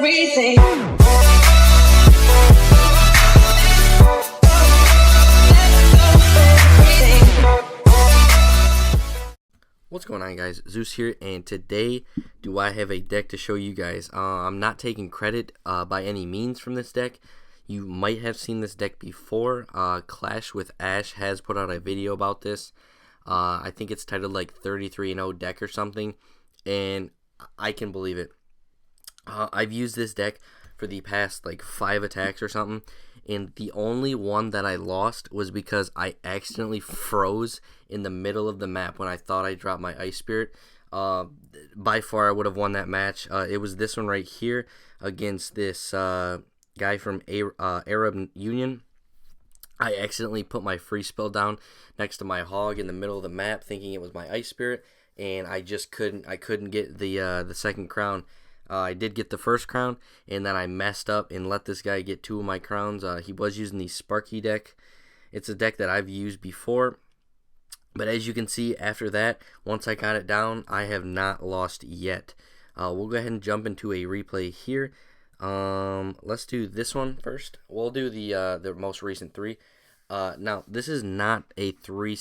everything. What's going on, guys? Zeus here, and today do I have a deck to show you guys. I'm not taking credit by any means from this deck. You might have seen this deck before. Clash with Ash has put out a video about this. I think it's titled like 33-0 deck or something, and I can believe it. I've used this deck for the past like 5 attacks or something, and the only one that I lost was because I accidentally froze in the middle of the map when I thought I dropped my Ice Spirit. By far I would have won that match. It was this one right here against this guy from Arab Union. I accidentally put my free spell down next to my hog in the middle of the map, thinking it was my Ice Spirit, and I just couldn't get the second crown. I did get the first crown, and then I messed up and let this guy get 2 of my crowns. He was using the Sparky deck. It's a deck that I've used before, but as you can see, after that, once I got it down, I have not lost yet. We'll go ahead and jump into a replay here. Let's do this one first. We'll do the most recent 3. Now, this is not a three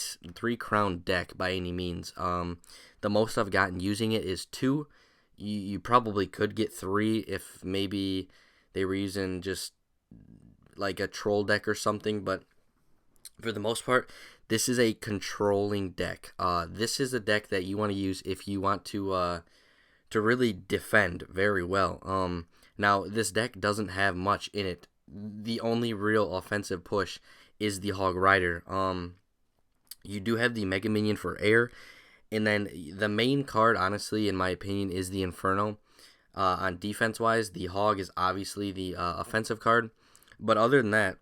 crown deck by any means. The most I've gotten using it is 2. You probably could get 3 if maybe they were using just like a troll deck or something, but for the most part, this is a controlling deck. This is a deck that you want to use if you want to really defend very well. Now, this deck doesn't have much in it. The only real offensive push is the Hog Rider. You do have the Mega Minion for air, and then the main card, honestly, in my opinion, is the Inferno. On defense-wise, the Hog is obviously the offensive card. But other than that,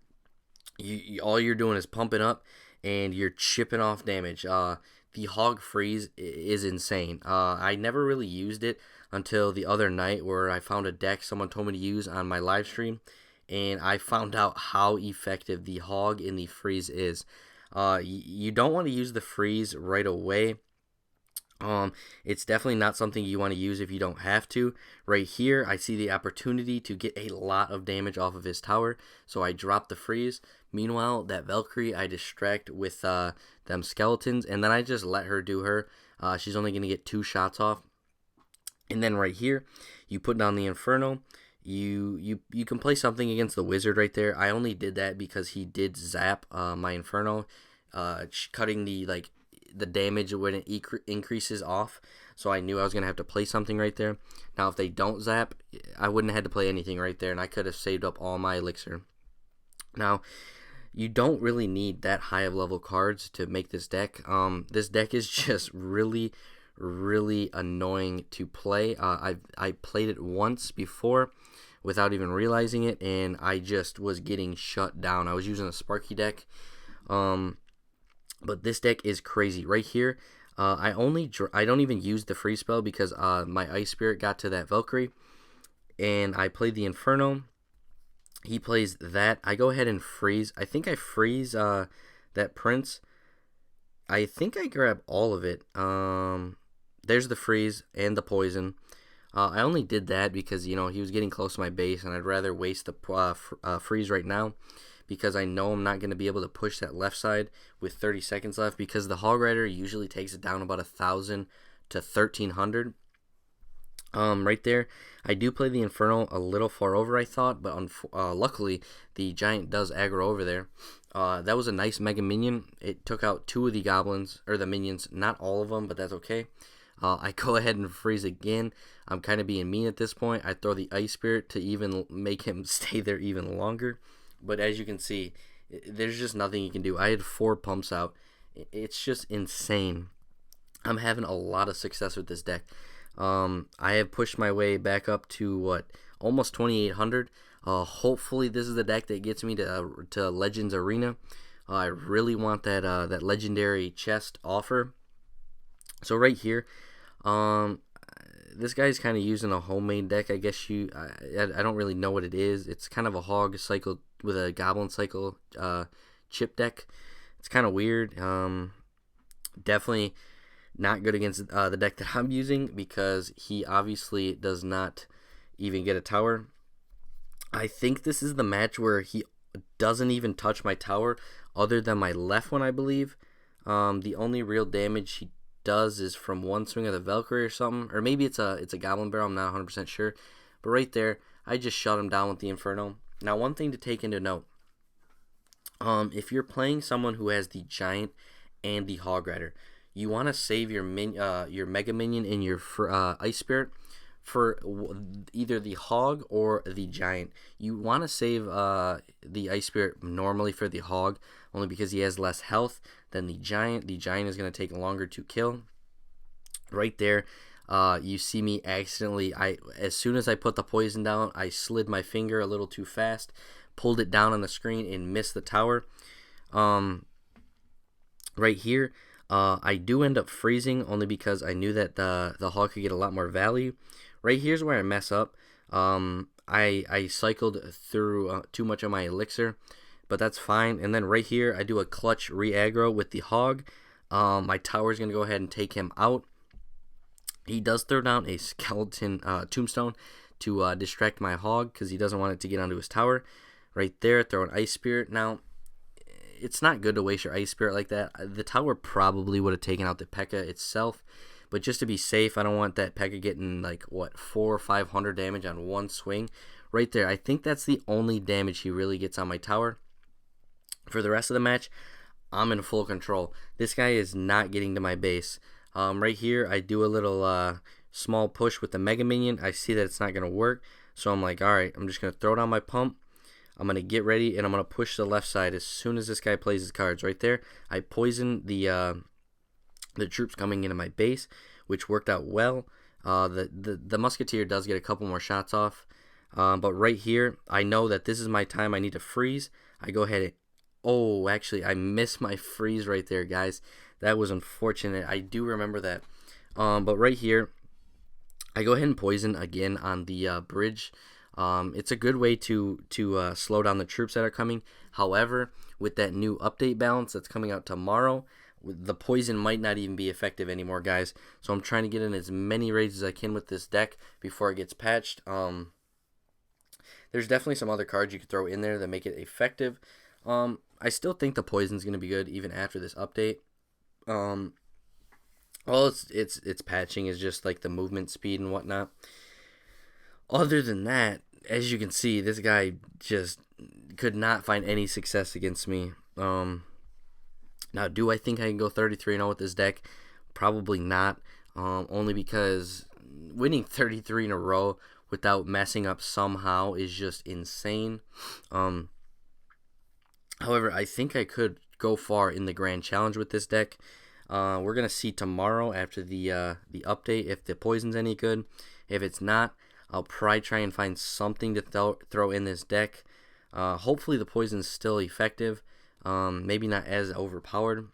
all you're doing is pumping up, and you're chipping off damage. The Hog Freeze is insane. I never really used it until the other night where I found a deck someone told me to use on my live stream, and I found out how effective the Hog in the Freeze is. You don't want to use the Freeze right away. It's definitely not something you want to use if you don't have to. Right here, I see the opportunity to get a lot of damage off of his tower, so I drop the freeze. Meanwhile, that Valkyrie I distract with them skeletons, and then I just let her do her. She's only going to get 2 shots off. And then right here, you put down the Inferno. You can play something against the Wizard right there. I only did that because he did zap my Inferno, cutting the damage when it increases off, so I knew I was going to have to play something right there. Now, if they don't zap, I wouldn't have had to play anything right there, and I could have saved up all my elixir. Now, you don't really need that high of level cards to make this deck. This deck is just really, really annoying to play. I played it once before without even realizing it, and I just was getting shut down. I was using a Sparky deck. But this deck is crazy. Right here, I don't even use the free spell because my Ice Spirit got to that Valkyrie, and I played the Inferno. He plays that. I go ahead and freeze. I think I freeze that Prince. I think I grab all of it. There's the freeze and the poison. I only did that because, he was getting close to my base, and I'd rather waste the freeze right now, because I know I'm not going to be able to push that left side with 30 seconds left, because the Hog Rider usually takes it down about 1,000 to 1,300. Right there, I do play the Inferno a little far over, I thought, but luckily the Giant does aggro over there. That was a nice Mega Minion. It took out 2 of the goblins, or the minions, not all of them, but that's okay. I go ahead and freeze again. I'm kind of being mean at this point. I throw the Ice Spirit to even make him stay there even longer. But as you can see, there's just nothing you can do. I had 4 pumps out. It's just insane. I'm having a lot of success with this deck. I have pushed my way back up to, almost 2,800. Hopefully this is the deck that gets me to Legends Arena. I really want that legendary chest offer. So right here, this guy's kind of using a homemade deck, I guess. I don't really know what it is. It's kind of a hog cycle with a goblin cycle chip deck. It's kind of weird. Definitely not good against the deck that I'm using, because he obviously does not even get a tower. I think this is the match where he doesn't even touch my tower other than my left one, I believe. The only real damage he does is from one swing of the Valkyrie or something, or maybe it's a Goblin Barrel. I'm not 100% sure, but right there, I just shut him down with the Inferno. Now, one thing to take into note: if you're playing someone who has the Giant and the Hog Rider, you want to save your Mega Minion and your Ice Spirit for either the Hog or the Giant. You want to save the Ice Spirit normally for the Hog, only because he has less health than the Giant. The Giant is going to take longer to kill. Right there, you see me accidentally, as soon as I put the poison down, I slid my finger a little too fast, pulled it down on the screen, and missed the tower. Right here, I do end up freezing only because I knew that the Hog could get a lot more value. Right here's where I mess up. I cycled through too much of my elixir, but that's fine. And then right here, I do a clutch re-aggro with the Hog. My tower is going to go ahead and take him out. He does throw down a skeleton tombstone to distract my Hog because he doesn't want it to get onto his tower. Right there, throw an Ice Spirit. Now, it's not good to waste your Ice Spirit like that. The tower probably would have taken out the P.E.K.K.A. itself, but just to be safe, I don't want that P.E.K.K.A. getting like, what, 400 or 500 damage on one swing. Right there, I think that's the only damage he really gets on my tower. For the rest of the match, I'm in full control. This guy is not getting to my base. Right here, I do a little small push with the Mega Minion. I see that it's not going to work, so I'm like, alright, I'm just going to throw down my pump. I'm going to get ready, and I'm going to push the left side as soon as this guy plays his cards. Right there, I poison the troops coming into my base, which worked out well. The Musketeer does get a couple more shots off, but right here, I know that this is my time. I need to freeze. I go ahead and... Oh, actually, I missed my freeze right there, guys. That was unfortunate. I do remember that. But right here, I go ahead and poison again on the bridge. It's a good way to slow down the troops that are coming. However, with that new update balance that's coming out tomorrow, the poison might not even be effective anymore, guys. So I'm trying to get in as many raids as I can with this deck before it gets patched. There's definitely some other cards you could throw in there that make it effective. I still think the poison's going to be good even after this update. All it's patching is just like the movement speed and whatnot. Other than that, as you can see, this guy just could not find any success against me. Now, do I think I can go 33-0 with this deck? Probably not. Only because winning 33 in a row without messing up somehow is just insane. However, I think I could go far in the Grand Challenge with this deck. We're going to see tomorrow after the update if the poison's any good. If it's not, I'll probably try and find something to throw in this deck. Hopefully the poison's still effective. Maybe not as overpowered.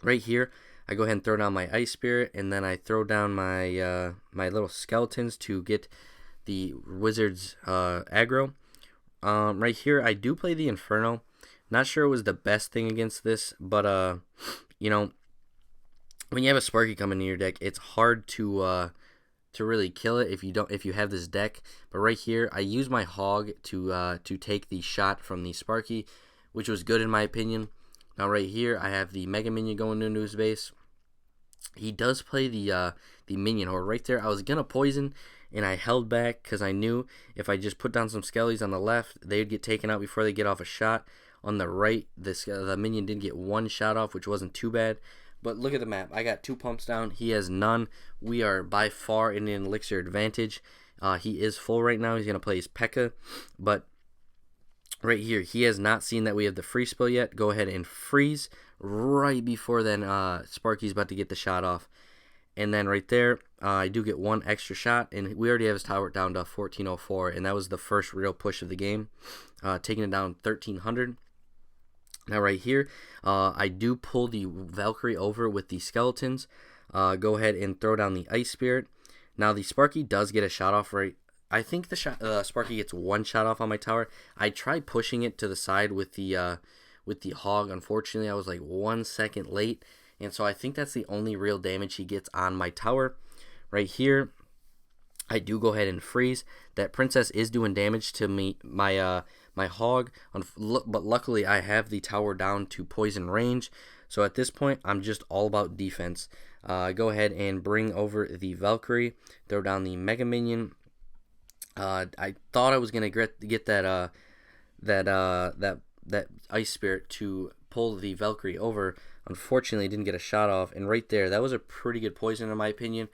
Right here, I go ahead and throw down my Ice Spirit, and then I throw down my my little skeletons to get the wizard's aggro. Right here, I do play the Inferno. Not sure it was the best thing against this, but you know, when you have a Sparky coming in your deck, it's hard to really kill it if you have this deck. But right here, I use my Hog to take the shot from the Sparky, which was good in my opinion. Now right here, I have the Mega Minion going into his base. He does play the Minion Horde. Right there, I was gonna poison, and I held back because I knew if I just put down some Skellies on the left, they'd get taken out before they get off a shot. On the right, the Minion did get one shot off, which wasn't too bad. But look at the map. I got 2 pumps down. He has none. We are by far in an elixir advantage. He is full right now. He's going to play his P.E.K.K.A. But right here, he has not seen that we have the free spell yet. Go ahead and freeze right before then Sparky's about to get the shot off. And then right there, I do get 1 extra shot. And we already have his tower down to 1404. And that was the first real push of the game. Taking it down 1300. Now right here, I do pull the Valkyrie over with the skeletons. Go ahead and throw down the Ice Spirit. Now the Sparky does get a shot off right. I think the Sparky gets 1 shot off on my tower. I tried pushing it to the side with the Hog. Unfortunately, I was like 1 second late, and so I think that's the only real damage he gets on my tower. Right here, I do go ahead and freeze. That princess is doing damage to me, my hog, but luckily I have the tower down to poison range. So at this point, I'm just all about defense. Go ahead and bring over the Valkyrie, throw down the Mega Minion. I thought I was gonna get that Ice Spirit to pull the Valkyrie over. Unfortunately, didn't get a shot off, and right there, that was a pretty good poison in my opinion.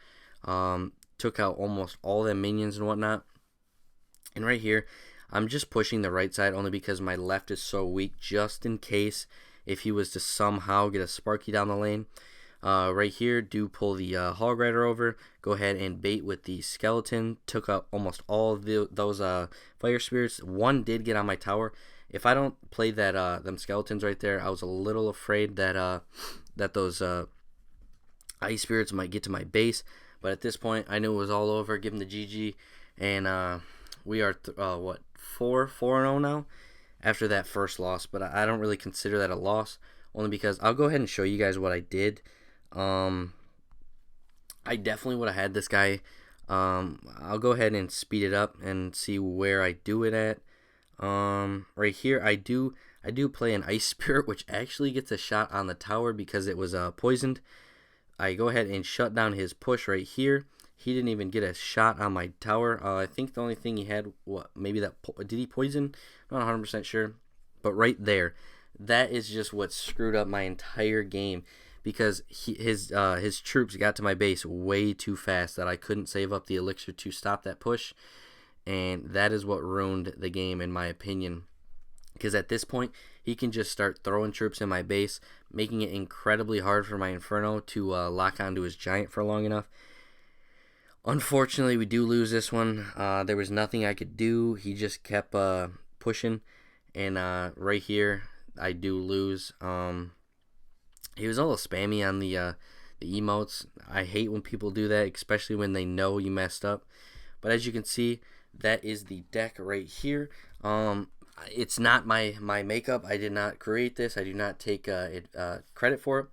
Took out almost all the minions and whatnot. And right here, I'm just pushing the right side only because my left is so weak, just in case if he was to somehow get a Sparky down the lane. Right here, do pull the Hog Rider over. Go ahead and bait with the Skeleton. Took out almost all of those Fire Spirits. One did get on my tower. If I don't play that them Skeletons right there, I was a little afraid that that those Ice Spirits might get to my base. But at this point, I knew it was all over. Give him the GG, and we are what 4-0 now after that first loss. But I don't really consider that a loss, only because I'll go ahead and show you guys what I did. I definitely would have had this guy. I'll go ahead and speed it up and see where I do it at. Right here, I do play an Ice Spirit, which actually gets a shot on the tower because it was poisoned. I go ahead and shut down his push right here. He didn't even get a shot on my tower. I think the only thing he had, maybe that, did he poison? I'm not 100% sure. But right there, that is just what screwed up my entire game, because his troops got to my base way too fast that I couldn't save up the elixir to stop that push. And that is what ruined the game, in my opinion. Because at this point, he can just start throwing troops in my base, making it incredibly hard for my Inferno to lock onto his Giant for long enough. Unfortunately, we do lose this one. There was nothing I could do. He just kept pushing. And right here, I do lose. He was a little spammy on the emotes. I hate when people do that, especially when they know you messed up. But as you can see, that is the deck right here. It's not my makeup. I did not create this. I do not take credit for it.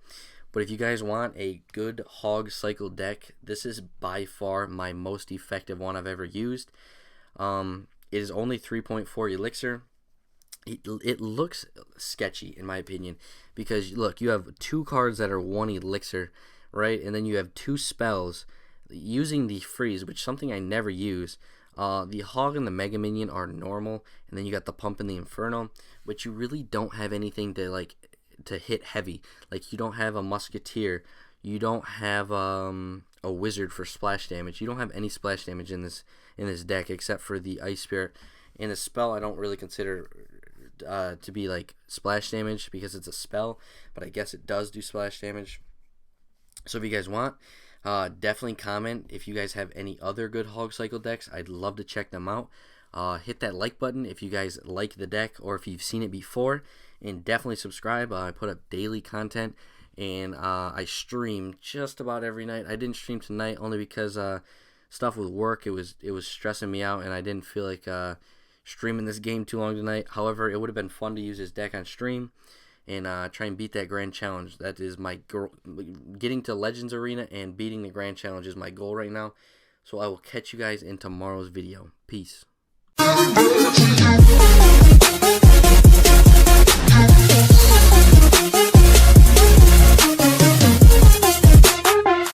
But if you guys want a good hog cycle deck, this is by far my most effective one I've ever used. It is only 3.4 elixir. It looks sketchy in my opinion, because look, you have 2 cards that are 1 elixir, right? And then you have 2 spells using the freeze, which is something I never use. The Hog and the Mega Minion are normal, and then you got the Pump and the Inferno, but you really don't have anything to hit heavy. Like, you don't have a Musketeer, you don't have a Wizard for splash damage. You don't have any splash damage in this deck except for the Ice Spirit. And the spell I don't really consider to be like splash damage because it's a spell, but I guess it does do splash damage. So if you guys want, definitely comment if you guys have any other good hog cycle decks. I'd love to check them out. Hit that like button if you guys like the deck or if you've seen it before, and definitely subscribe. I put up daily content, and I stream just about every night. I didn't stream tonight only because stuff with work, it was stressing me out, and I didn't feel like streaming this game too long tonight. However, it would have been fun to use this deck on stream and try and beat that grand challenge. That is my goal. Getting to Legends Arena and beating the grand challenge is my goal right now. So I will catch you guys in tomorrow's video. Peace.